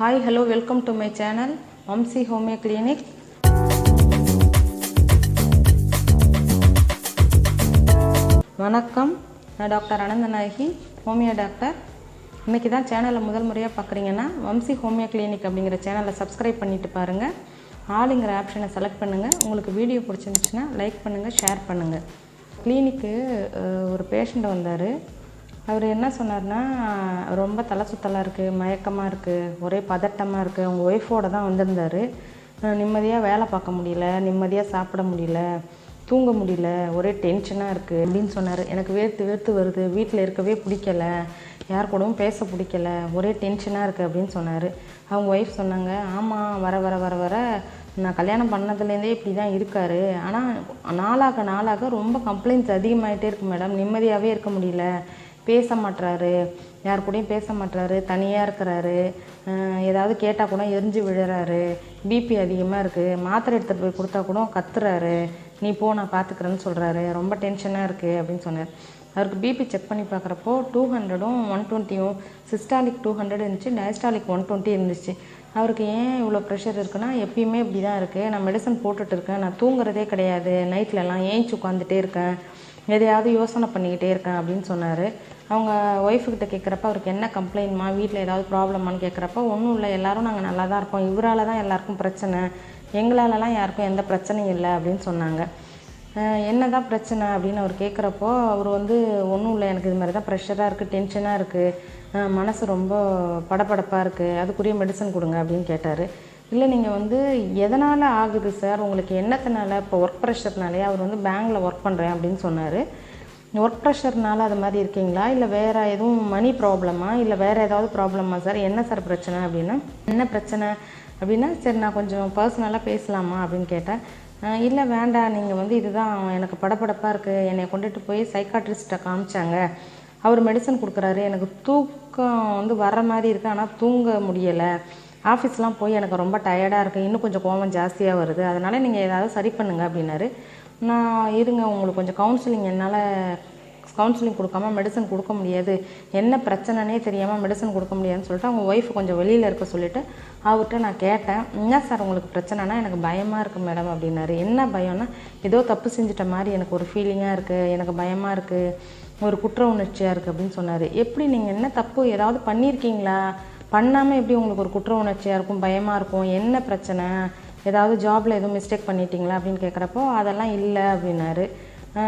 Hi, hello, welcome to my channel, Vamsi Homeo Clinic. வணக்கம், நான் doctor Ananthanayaki, homeo doctor. இன்றைக்கி தான் சேனலை முதல் முறையாக பார்க்குறீங்கன்னா வம்சி ஹோமியோ கிளினிக் அப்படிங்கிற சேனலை சப்ஸ்கிரைப் பண்ணிவிட்டு பாருங்கள். ஆளுங்கிற ஆப்ஷனை செலக்ட் பண்ணுங்கள். உங்களுக்கு வீடியோ பிடிச்சிருந்துச்சுன்னா லைக் பண்ணுங்கள், ஷேர் பண்ணுங்கள். கிளினிக்கு ஒரு பேஷண்ட் வந்தார். அவர் என்ன சொன்னார்னா, ரொம்ப தலை சுத்தலாக இருக்குது, மயக்கமாக இருக்குது, ஒரே பதட்டமாக இருக்குது. அவங்க ஒய்ஃபோடு தான் வந்திருந்தார். நிம்மதியாக வேலை பார்க்க முடியல, நிம்மதியாக சாப்பிட முடியல, தூங்க முடியல, ஒரே டென்ஷனாக இருக்குது அப்படின்னு சொன்னார். எனக்கு வேர்த்து வருது, வீட்டில் இருக்கவே பிடிக்கல, யார் கூடவும் பேச பிடிக்கல, ஒரே டென்ஷனாக இருக்குது அப்படின்னு சொன்னார். அவங்க ஒய்ஃப் சொன்னாங்க, ஆமாம், வர வர வர வர நான் கல்யாணம் பண்ணதுலேருந்தே இப்படி தான் இருக்கார். ஆனால் நாளாக ரொம்ப கம்ப்ளைண்ட்ஸ் அதிகமாகிட்டே இருக்குது மேடம். நிம்மதியாகவே இருக்க முடியல, பேச மாட்டுறாரு, யார் கூடயும் பேச மாட்டுறாரு, தனியாக இருக்கிறாரு, ஏதாவது கேட்டால் கூட எரிஞ்சு விழுறாரு, பிபி அதிகமாக இருக்குது, மாத்திரை எடுத்துகிட்டு போய் கொடுத்தா கூட கத்துறாரு, நீ போ நான் பார்த்துக்கிறேன்னு சொல்கிறாரு, ரொம்ப டென்ஷனாக இருக்குது அப்படின்னு சொன்னார். அவருக்கு பிபி செக் பண்ணி பார்க்குறப்போ 200ம் 120ம், சிஸ்டாலிக் 200 இருந்துச்சு, டயஸ்டாலிக் 120 இருந்துச்சு. அவருக்கு ஏன் இவ்வளோ ப்ரெஷர் இருக்குன்னா, எப்பயுமே இப்படி தான் இருக்குது, நான் மெடிசன் போட்டுட்டு இருக்கேன், நான் தூங்குறதே கிடையாது, நைட்லலாம் ஏஞ்சி உட்காந்துட்டே இருக்கேன், எதையாவது யோசனை பண்ணிக்கிட்டே இருக்கேன் அப்படின்னு சொன்னார். அவங்க ஒய்ஃபுக்கிட்ட கேட்குறப்ப, அவருக்கு என்ன கம்ப்ளைண்ட்மா, வீட்டில் ஏதாவது ப்ராப்ளமானு கேட்குறப்ப, ஒன்றும் இல்லை, எல்லோரும் நாங்கள் நல்லா தான் இருப்போம், இவரால் தான் எல்லாருக்கும் பிரச்சனை, எங்களாலலாம் யாருக்கும் எந்த பிரச்சனையும் இல்லை அப்படின்னு சொன்னாங்க. என்ன தான் பிரச்சனை அப்படின்னு அவர் கேட்குறப்போ, அவர் ஒன்றும் இல்லை, எனக்கு இது மாதிரி தான் ப்ரெஷராக இருக்குது, டென்ஷனாக இருக்குது, மனசு ரொம்ப படபடப்பாக இருக்குது, அதுக்குரிய மெடிசன் கொடுங்க அப்படின்னு கேட்டார். இல்லை, நீங்கள் எதனால் ஆகுது சார், உங்களுக்கு என்னத்தினால, இப்போ ஒர்க் ப்ரெஷர்னாலே, அவர் பேங்கில் ஒர்க் பண்ணுறேன் அப்படின்னு சொன்னார். ஒர்க் ப்ரெஷர்னால அது மாதிரி இருக்கீங்களா, இல்லை வேறு எதுவும் மணி ப்ராப்ளமா, இல்லை வேறு ஏதாவது ப்ராப்ளமா சார், என்ன சார் பிரச்சனை அப்படின்னா, என்ன பிரச்சனை அப்படின்னா, சரி நான் கொஞ்சம் பர்சனலாக பேசலாமா அப்படின்னு கேட்டேன். இல்லை வேண்டாம், நீங்கள் இதுதான் எனக்கு படபடப்பாக இருக்குது, என்னை கொண்டுட்டு போய் சைக்காட்ரிஸ்ட்டை காமிச்சாங்க, அவர் மெடிசன் கொடுக்குறாரு, எனக்கு தூக்கம் வர்ற மாதிரி இருக்குது, ஆனால் தூங்க முடியலை, ஆஃபீஸ்லாம் போய் எனக்கு ரொம்ப டயர்டாக இருக்குது, இன்னும் கொஞ்சம் கோவம் ஜாஸ்தியாக வருது, அதனால் நீங்கள் ஏதாவது சரி பண்ணுங்க அப்படின்னாரு. நான் இருங்க, உங்களுக்கு கொஞ்சம் என்னால் கவுன்சிலிங் கொடுக்காம மெடிசன் கொடுக்க முடியாது, என்ன பிரச்சனைனே தெரியாமல் மெடிசன் கொடுக்க முடியாதுன்னு சொல்லிட்டு அவங்க ஒய்ஃப் கொஞ்சம் வெளியில் இருக்க சொல்லிவிட்டு அவர்கிட்ட நான் கேட்டேன், என்ன சார் உங்களுக்கு பிரச்சனைனா, எனக்கு பயமாக இருக்குது மேடம் அப்படின்னாரு. என்ன பயம்னா, ஏதோ தப்பு செஞ்சிட்ட மாதிரி எனக்கு ஒரு ஃபீலிங்காக இருக்குது, எனக்கு பயமாக இருக்குது, ஒரு குற்ற உணர்ச்சியாக இருக்குது அப்படின்னு சொன்னார். எப்படி, நீங்கள் என்ன தப்பு ஏதாவது பண்ணியிருக்கீங்களா, பண்ணாமல் எப்படி உங்களுக்கு ஒரு குற்ற உணர்ச்சியாக இருக்கும், பயமாக இருக்கும், என்ன பிரச்சனை, ஏதாவது ஜாபில் எதுவும் மிஸ்டேக் பண்ணிட்டீங்களா அப்படின்னு கேட்குறப்போ, அதெல்லாம் இல்லை அப்படின்னாரு.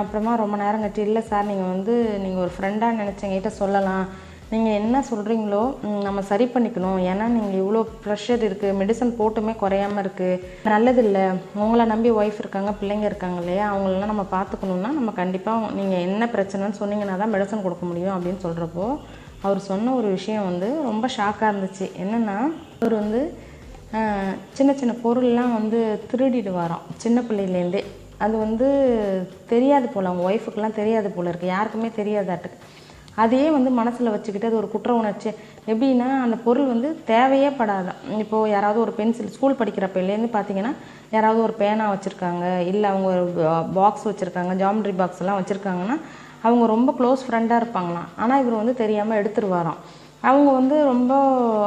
அப்புறமா ரொம்ப நேரம் கழிச்சு, இல்லை சார், நீங்கள் ஒரு ஃப்ரெண்டாக நினச்சவங்கிட்ட சொல்லலாம், நீங்கள் என்ன சொல்கிறீங்களோ நம்ம சரி பண்ணிக்கணும், ஏன்னா நீங்கள் இவ்வளோ ப்ரெஷர் இருக்குது, மெடிசன் போட்டுமே குறையாமல் இருக்குது, நல்லதில்லை, உங்களை நம்பி ஒய்ஃப் இருக்காங்க, பிள்ளைங்க இருக்காங்க இல்லையா, அவங்களெலாம் நம்ம பார்த்துக்கணுன்னா நம்ம கண்டிப்பாக நீங்கள் என்ன பிரச்சனைன்னு சொன்னீங்கன்னா தான் மெடிசன் கொடுக்க முடியும் அப்படின்னு சொல்கிறப்போ, அவர் சொன்ன ஒரு விஷயம் ரொம்ப ஷாக்காக இருந்துச்சு. என்னென்னா, அவர் சின்ன சின்ன பொருள்லாம் திருடிட்டு வரோம் சின்ன பிள்ளையிலேருந்தே. அது தெரியாது போல், அவங்க ஒய்ஃபுக்கெல்லாம் தெரியாது போல் இருக்குது, யாருக்குமே தெரியாதாட்டுக்கு. அதையே மனசில் வச்சுக்கிட்டு அது ஒரு குற்ற உணர்ச்சி. எப்படின்னா, அந்த பொருள் தேவையே படாதான். இப்போது யாராவது ஒரு பென்சில், ஸ்கூல் படிக்கிற பிள்ளைலேருந்து பார்த்தீங்கன்னா, யாராவது ஒரு பேனா வச்சுருக்காங்க, இல்லை அவங்க ஒரு பாக்ஸ் வச்சுருக்காங்க, ஜாமெட்ரி பாக்ஸ் எல்லாம் வச்சுருக்காங்கன்னா, அவங்க ரொம்ப க்ளோஸ் ஃப்ரெண்டாக இருப்பாங்களாம். ஆனால் இவர் தெரியாமல் எடுத்துருவாராம். அவங்க ரொம்ப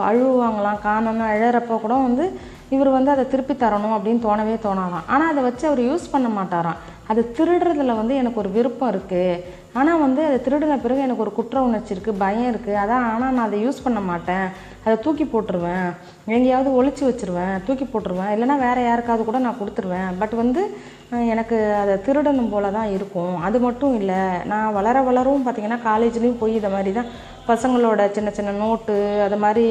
அழுவாங்களாம், காணோன்னு அழகிறப்போ கூட இவர் அதை திருப்பி தரணும் அப்படின்னு தோணாதான். ஆனால் அதை வச்சு அவர் யூஸ் பண்ண மாட்டாராம். அது திருடுறதுல எனக்கு ஒரு விருப்பம் இருக்குது, ஆனால் அதை திருடின பிறகு எனக்கு ஒரு குற்ற உணர்ச்சி இருக்குது, பயம் இருக்குது, ஆனால் நான் அதை யூஸ் பண்ண மாட்டேன், அதை தூக்கி போட்டுருவேன், எங்கேயாவது ஒளிச்சு வச்சுருவேன், தூக்கி போட்டுருவேன், இல்லைனா வேறு யாருக்காவது கூட நான் கொடுத்துருவேன். பட் எனக்கு அதை திருடணும் போல தான் இருக்கும். அது மட்டும் இல்லை, நான் வளரவும் பார்த்திங்கன்னா காலேஜ்லேயும் போய் இதை மாதிரி தான் பசங்களோட சின்ன சின்ன நோட்டு, அது மாதிரி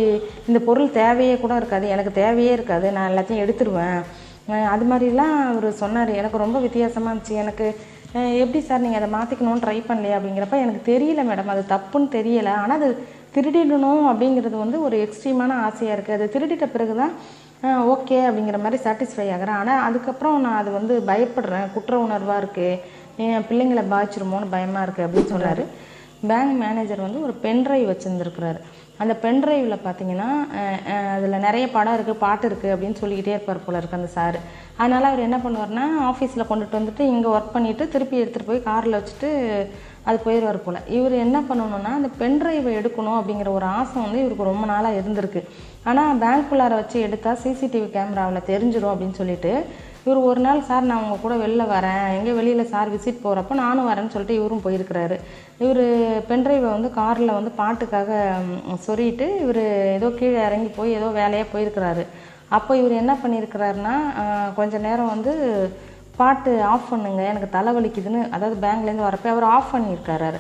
இந்த பொருள் தேவையே கூட இருக்காது, எனக்கு தேவையே இருக்காது, நான் எல்லாத்தையும் எடுத்துருவேன், அது மாதிரிலாம் அவர் சொன்னார். எனக்கு ரொம்ப வித்தியாசமாக இருந்துச்சு. எனக்கு எப்படி சார் நீங்கள் அதை மாற்றிக்கணும்னு ட்ரை பண்ணலையே அப்படிங்கிறப்ப, எனக்கு தெரியல மேடம், அது தப்புன்னு தெரியலை, ஆனால் அது திருடிடணும் அப்படிங்கிறது ஒரு எக்ஸ்ட்ரீமான ஆசையாக இருக்குது, அது திருடிட்ட பிறகு தான் ஓகே அப்படிங்கிற மாதிரி சாட்டிஸ்ஃபை ஆகிறேன், ஆனால் அதுக்கப்புறம் நான் அது பயப்படுறேன், குற்ற உணர்வாக இருக்குது, என் பிள்ளைங்களை பாதிச்சிருமோன்னு பயமாக இருக்குது அப்படின்னு சொன்னார். பேங்க் மேனேஜர் ஒரு பென்ட்ரைவ் வச்சுருந்துருக்கிறாரு. அந்த பென்ட்ரைவில் பார்த்தீங்கன்னா அதில் நிறைய படம் இருக்குது, பாட்டு இருக்குது அப்படின்னு சொல்லிக்கிட்டே இருப்பார் போல இருக்குது அந்த சார். அதனால் அவர் என்ன பண்ணுவார்னா, ஆஃபீஸில் கொண்டுட்டு வந்துட்டு இங்கே ஒர்க் பண்ணிவிட்டு திருப்பி எடுத்துகிட்டு போய் காரில் வச்சுட்டு அது போயிடுவார் போல். இவர் என்ன பண்ணணும்னா அந்த பென்ட்ரைவை எடுக்கணும் அப்படிங்கிற ஒரு ஆசை வந்து இவருக்கு ரொம்ப நாளாக இருந்திருக்கு. ஆனால் பேங்க்குள்ளார வச்சு எடுத்தால் சிசிடிவி கேமராவில் தெரிஞ்சிடும் அப்படின்னு சொல்லிட்டு இவர் ஒரு நாள், சார் நான் உங்கள் கூட வெளில வரேன், எங்கே வெளியில் சார் விசிட் போகிறப்போ நானும் வரேன்னு சொல்லிட்டு இவரும் போயிருக்கிறாரு. இவர் பென்ட்ரைவை வந்து காரில் வந்து பாட்டுக்காக சொருகிட்டு இவர் ஏதோ கீழே இறங்கி போய் ஏதோ வேலையாக போயிருக்கிறாரு. அப்போ இவர் என்ன பண்ணியிருக்கிறாருன்னா, கொஞ்ச நேரம் வந்து பாட்டு ஆஃப் பண்ணுங்க எனக்கு தலைவலிக்குதுன்னு, அதாவது பேங்க்லேருந்து வரப்போ அவர் ஆஃப் பண்ணியிருக்காரு.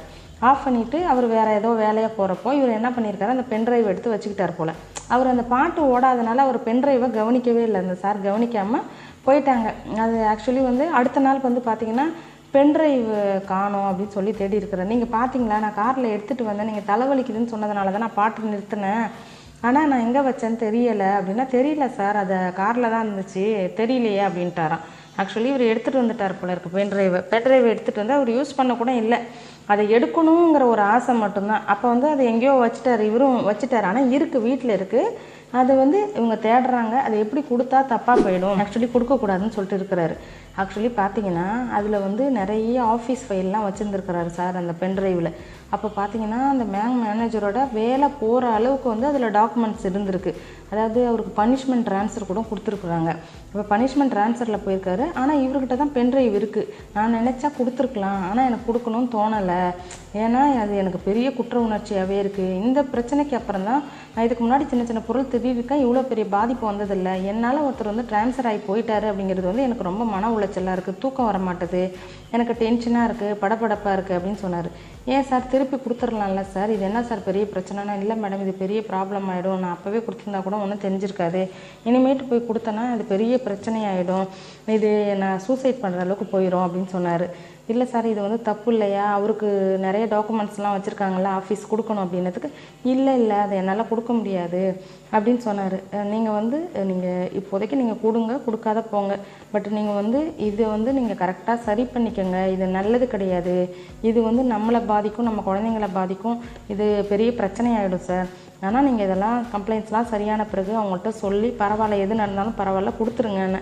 ஆஃப் பண்ணிவிட்டு அவர் வேறு ஏதோ வேலையாக போகிறப்போ இவர் என்ன பண்ணியிருக்காரு, அந்த பென்ட்ரைவ் எடுத்து வச்சுக்கிட்டார் போல். அவர் அந்த பாட்டு ஓடாதனால அவர் பென்ட்ரைவை கவனிக்கவே இல்லை. அந்த சார் கவனிக்காமல் போயிட்டாங்க. அது ஆக்சுவலி வந்து அடுத்த நாள் வந்து பார்த்திங்கன்னா பென்ட்ரைவ் காணோம் அப்படின்னு சொல்லி தேடி இருக்கிறேன். நீங்கள் பார்த்தீங்களா, நான் காரில் எடுத்துகிட்டு வந்தேன், நீங்கள் தலைவலிக்குதுன்னு சொன்னதுனால தான் நான் பாட்டு நிறுத்தினேன், ஆனால் நான் எங்கே வச்சேன்னு தெரியலை அப்படின்னா, தெரியல சார், அதை காரில் தான் இருந்துச்சு, தெரியலையே அப்படின்ட்டாராம். ஆக்சுவலி இவர் எடுத்துகிட்டு வந்துட்டார் போல இருக்குது பென்ட்ரைவை எடுத்துகிட்டு வந்து அவர் யூஸ் பண்ண கூட இல்லை. அதை எடுக்கணுங்கிற ஒரு ஆசை மட்டும்தான். அப்போ வந்து அதை எங்கேயோ வச்சுட்டார், இவரும் வச்சுட்டார். ஆனால் இருக்குது, வீட்டில் இருக்குது. அது வந்து இவங்க தேடுறாங்க, அதை எப்படி கொடுத்தா தப்பாக போயிடும், ஆக்சுவலி கொடுக்கக்கூடாதுன்னு சொல்லிட்டு இருக்கிறாரு. ஆக்சுவலி பார்த்தீங்கன்னா அதில் வந்து நிறைய ஆஃபீஸ் ஃபைல்லாம் வச்சுருந்துருக்கிறாரு சார் அந்த பென்ட்ரைவில். அப்போ பார்த்தீங்கன்னா அந்த பேங்க் மேனேஜரோட வேலை போகிற அளவுக்கு வந்து அதில் டாக்குமெண்ட்ஸ் இருந்திருக்கு. அதாவது அவருக்கு பனிஷ்மெண்ட் ட்ரான்ஸ்ஃபர் கூட கொடுத்துருக்குறாங்க. இப்போ பனிஷ்மெண்ட் ட்ரான்ஸ்ஃபரில் போயிருக்காரு. ஆனால் இவர்கிட்ட தான் பென்ட்ரைவ் இருக்குது. நான் நினச்சா கொடுத்துருக்கலாம், ஆனால் எனக்கு கொடுக்கணும்னு தோணலை. ஏன்னா அது எனக்கு பெரிய குற்ற உணர்ச்சியாகவே இருக்குது. இந்த பிரச்சனைக்கு அப்புறம் தான் நான் இதுக்கு முன்னாடி சின்ன சின்ன பொருள் திருடிருக்கேன், இவ்வளோ பெரிய பாதிப்பு வந்ததில்லை. என்னால் ஒருத்தர் வந்து ட்ரான்ஸ்ஃபர் ஆகி போயிட்டாரு அப்படிங்கிறது வந்து எனக்கு ரொம்ப மன உளைச்சலாக இருக்குது, தூக்கம் வர மாட்டுது, எனக்கு டென்ஷனாக இருக்குது, படபடப்பாக இருக்குது அப்படின்னு சொன்னார். ஏன் சார் திருப்பி கொடுத்துடலாம்ல சார், இது என்ன சார் பெரிய பிரச்சனைனா, இல்லை மேடம் இது பெரிய ப்ராப்ளம் ஆகிடும், நான் அப்போவே கொடுத்துருந்தா கூட ஒன்றும் தெரிஞ்சிருக்காது, இனிமேட்டு போய் கொடுத்தேன்னா அது பெரிய பிரச்சனையாகிடும், இது நான் சூசைட் பண்ணுற அளவுக்கு போயிடும் அப்படின்னு சொன்னார். இல்லை சார் இது வந்து தப்பு இல்லையா, அவருக்கு நிறைய டாக்குமெண்ட்ஸ்லாம் வச்சுருக்காங்களா ஆஃபீஸ் கொடுக்கணும் அப்படின்னதுக்கு, இல்லை அதை என்னால் கொடுக்க முடியாது அப்படின்னு சொன்னார். நீங்கள் இப்போதைக்கு நீங்கள் கொடுக்காத போங்க, பட் நீங்கள் வந்து இதை வந்து நீங்கள் கரெக்டாக சரி பண்ணிக்கோங்க, இது நல்லது கிடையாது, இது வந்து நம்மளை பாதிக்கும், நம்ம குழந்தைங்கள பாதிக்கும், இது பெரிய பிரச்சனையாகிடும் சார். ஆனால் நீங்கள் இதெல்லாம் கம்ப்ளைண்ட்ஸ்லாம் சரியான பிறகு அவங்கள்ட்ட சொல்லி பரவாயில்ல, எது நடந்தாலும் பரவாயில்ல கொடுத்துருங்கன்னு.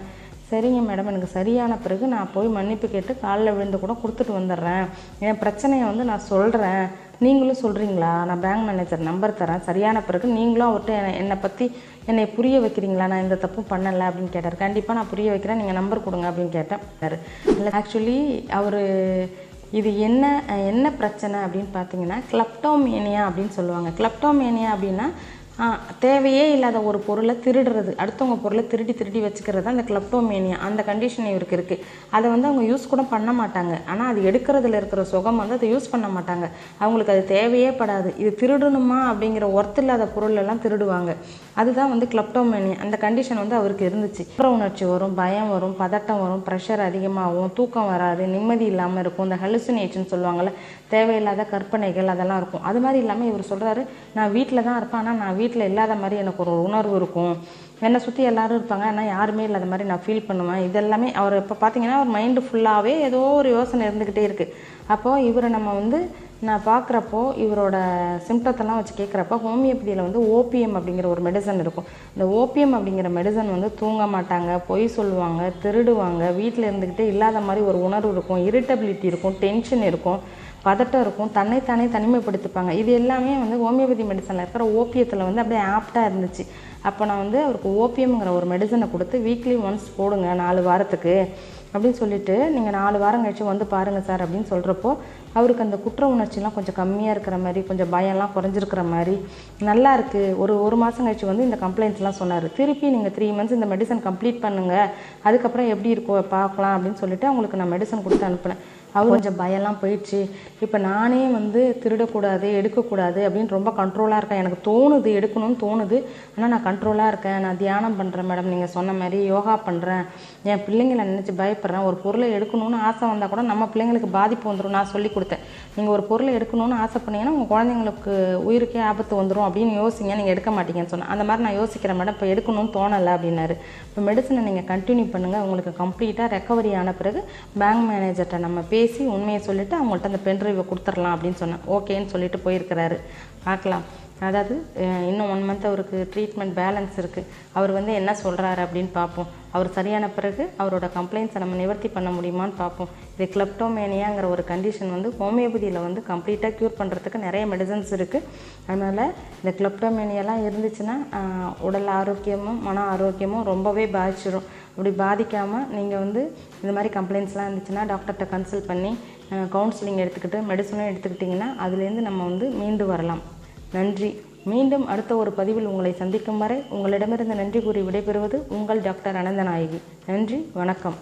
சரிங்க மேடம், எனக்கு சரியான பிறகு நான் போய் மன்னிப்பு கேட்டு காலில் விழுந்து கூட கொடுத்துட்டு வந்துடுறேன், என் பிரச்சனையை வந்து நான் சொல்கிறேன், நீங்களும் சொல்கிறீங்களா, நான் பேங்க் மேனேஜர் நம்பர் தரேன், சரியான பிறகு நீங்களும் அவர்கிட்ட என்னை பற்றி என்னை புரிய வைக்கிறீங்களா, நான் இந்த தப்பு பண்ணலை அப்படின்னு கேட்டார். கண்டிப்பாக நான் புரிய வைக்கிறேன், நீங்கள் நம்பர் கொடுங்க அப்படின்னு கேட்டேன். இல்லை ஆக்சுவலி அவர் இது என்ன பிரச்சனை அப்படின்னு பார்த்தீங்கன்னா கிளப்டோமேனியா அப்படின்னு சொல்லுவாங்க. கிளப்டோமேனியா அப்படின்னா தேவையே இல்லாத ஒரு பொருளை திருடுறது, அடுத்தவங்க பொருளை திருடி வச்சுக்கிறது அந்த கிளப்டோமேனியா. அந்த கண்டிஷன் இவருக்கு இருக்குது. அதை வந்து அவங்க யூஸ் கூட பண்ண மாட்டாங்க. ஆனால் அது எடுக்கிறதுல இருக்கிற சுகம் வந்து அதை யூஸ் பண்ண மாட்டாங்க. அவங்களுக்கு அது தேவையே படாது. இது திருடணுமா அப்படிங்கிற ஒர்த் இல்லாத பொருளெல்லாம் திருடுவாங்க. அதுதான் வந்து கிளப்டோமேனியா. அந்த கண்டிஷன் வந்து அவருக்கு இருந்துச்சு. குற்ற உணர்ச்சி வரும், பயம் வரும், பதட்டம் வரும், ப்ரெஷர் அதிகமாகும், தூக்கம் வராது, நிம்மதி இல்லாமல் இருக்கும், இந்த ஹலுசினேஷன் சொல்லுவாங்கள்ல, தேவையில்லாத கற்பனைகள் அதெல்லாம் இருக்கும். அது மாதிரி இல்லாமல் இவர் சொல்கிறாரு, நான் வீட்டில் தான் இருப்பேன், ஆனால் நான் வீட்டில் இல்லாத மாதிரி எனக்கு ஒரு உணர்வு இருக்கும், என்னை சுற்றி எல்லோரும் இருப்பாங்க ஆனால் யாருமே இல்லாத மாதிரி நான் ஃபீல் பண்ணுவேன். இதெல்லாமே அவர் இப்போ பார்த்தீங்கன்னா அவர் மைண்டு ஃபுல்லாகவே ஏதோ ஒரு யோசனை இருந்துக்கிட்டே இருக்குது. அப்போது இவரை நம்ம வந்து நான் பார்க்குறப்போ இவரோட சிம்டத்தெல்லாம் வச்சு கேட்குறப்போ ஹோமியோபதியில் வந்து ஓபிஎம் அப்படிங்கிற ஒரு மெடிசன் இருக்கும். இந்த ஓபிஎம் அப்படிங்கிற மெடிசன் வந்து தூங்க மாட்டாங்க, பொய் சொல்லுவாங்க, திருடுவாங்க, வீட்டில் இருந்துக்கிட்டே இல்லாத மாதிரி ஒரு உணர்வு இருக்கும், இரிட்டபிலிட்டி இருக்கும், டென்ஷன் இருக்கும், பதட்டம் இருக்கும், தன்னைத்தானே தனிமைப்படுத்திப்பாங்க. இது எல்லாமே வந்து ஹோமியோபதி மெடிசனில் இருக்கிற ஓபியத்தில் வந்து அப்படியே ஆப்டாக இருந்துச்சு. அப்போ நான் வந்து அவருக்கு ஓபிஎம்ங்கிற ஒரு மெடிசனை கொடுத்து வீக்லி ஒன்ஸ் போடுங்க 4 வாரத்துக்கு அப்படின்னு சொல்லிவிட்டு, நீங்கள் 4 வாரம் கழிச்சு வந்து பாருங்கள் சார் அப்படின்னு சொல்கிறப்போ அவருக்கு அந்த குற்ற உணர்ச்சிலாம் கொஞ்சம் கம்மியாக இருக்கிற மாதிரி, கொஞ்சம் பயம்லாம் குறைஞ்சிருக்கிற மாதிரி நல்லா இருக்குது. ஒரு மாதம் கழிச்சு வந்து இந்த கம்ப்ளைண்ட்ஸ்லாம் சொன்னார். திருப்பி நீங்கள் 3 மந்த்ஸ் இந்த மெடிசன் கம்ப்ளீட் பண்ணுங்கள், அதுக்கப்புறம் எப்படி இருக்கோ பார்க்கலாம் அப்படின்னு சொல்லிவிட்டு அவங்களுக்கு நான் மெடிசன் கொடுத்து அனுப்பினேன். அவர் கொஞ்சம் பயம்லாம் போயிடுச்சு. இப்போ நானே வந்து திருடக்கூடாது, எடுக்கக்கூடாது அப்படின்னு ரொம்ப கண்ட்ரோலாக இருக்கேன். எனக்கு தோணுது, எடுக்கணும்னு தோணுது, ஆனால் நான் கண்ட்ரோலாக இருக்கேன். நான் தியானம் பண்ணுறேன் மேடம், நீங்கள் சொன்ன மாதிரி யோகா பண்ணுறேன், என் பிள்ளைங்களை நினச்சி பயப்படுறேன். ஒரு பொருளை எடுக்கணும்னு ஆசை வந்தால் கூட நம்ம பிள்ளைங்களுக்கு பாதிப்பு வந்துடும். நான் சொல்லி கொடுத்தேன், நீங்கள் ஒரு பொருளை எடுக்கணும்னு ஆசைப்பட்டீங்கன்னா உங்கள் குழந்தைங்களுக்கு உயிருக்கே ஆபத்து வந்துடும் அப்படின்னு யோசிங்க, நீங்கள் எடுக்க மாட்டீங்கன்னு சொன்னேன். அந்த மாதிரி நான் யோசிக்கிறேன் மேடம், இப்போ எடுக்கணும்னு தோணலை அப்படின்னாரு. இப்போ மெடிசனை நீங்கள் கண்டினியூ பண்ணுங்கள், உங்களுக்கு கம்ப்ளீட்டாக ரெக்கவரி ஆன பிறகு பேங்க் மேனேஜர்கிட்ட நம்ம பேசி உண்மையை சொல்லிவிட்டு அவங்கள்ட்ட அந்த பென்ட்ரைவை கொடுத்துடலாம் அப்படின்னு சொன்னேன். ஓகேன்னு சொல்லிட்டு போயிருக்கிறாரு. பார்க்கலாம். அதாவது இன்னும் 1 மந்த் அவருக்கு ட்ரீட்மெண்ட் பேலன்ஸ் இருக்குது. அவர் வந்து என்ன சொல்கிறாரு அப்படின்னு பார்ப்போம். அவர் சரியான பிறகு அவரோட கம்ப்ளைண்ட்ஸை நம்ம நிவர்த்தி பண்ண முடியுமான்னு பார்ப்போம். இது கிளெப்டோமேனியாங்கிற ஒரு கண்டிஷன் வந்து ஹோமியோபதியில் வந்து கம்ப்ளீட்டாக க்யூர் பண்ணுறதுக்கு நிறைய மெடிசன்ஸ் இருக்குது. அதனால் இந்த கிளெப்டோமேனியெல்லாம் இருந்துச்சுன்னா உடல் ஆரோக்கியமும் மன ஆரோக்கியமும் ரொம்பவே பாதிச்சிடும். அப்படி பாதிக்காமல் நீங்கள் வந்து இந்த மாதிரி கம்ப்ளைண்ட்ஸ்லாம் இருந்துச்சுன்னா டாக்டர்கிட்ட கன்சல்ட் பண்ணி கவுன்சிலிங் எடுத்துக்கிட்டு மெடிசனும் எடுத்துக்கிட்டிங்கன்னா அதுலேருந்து நம்ம வந்து மீண்டு வரலாம். நன்றி. மீண்டும் அடுத்த ஒரு பதிவில் உங்களை சந்திக்கும் வரை உங்களிடமிருந்து நன்றி கூறி விடைபெறுவது உங்கள் டாக்டர் அனந்தநாயகி. நன்றி, வணக்கம்.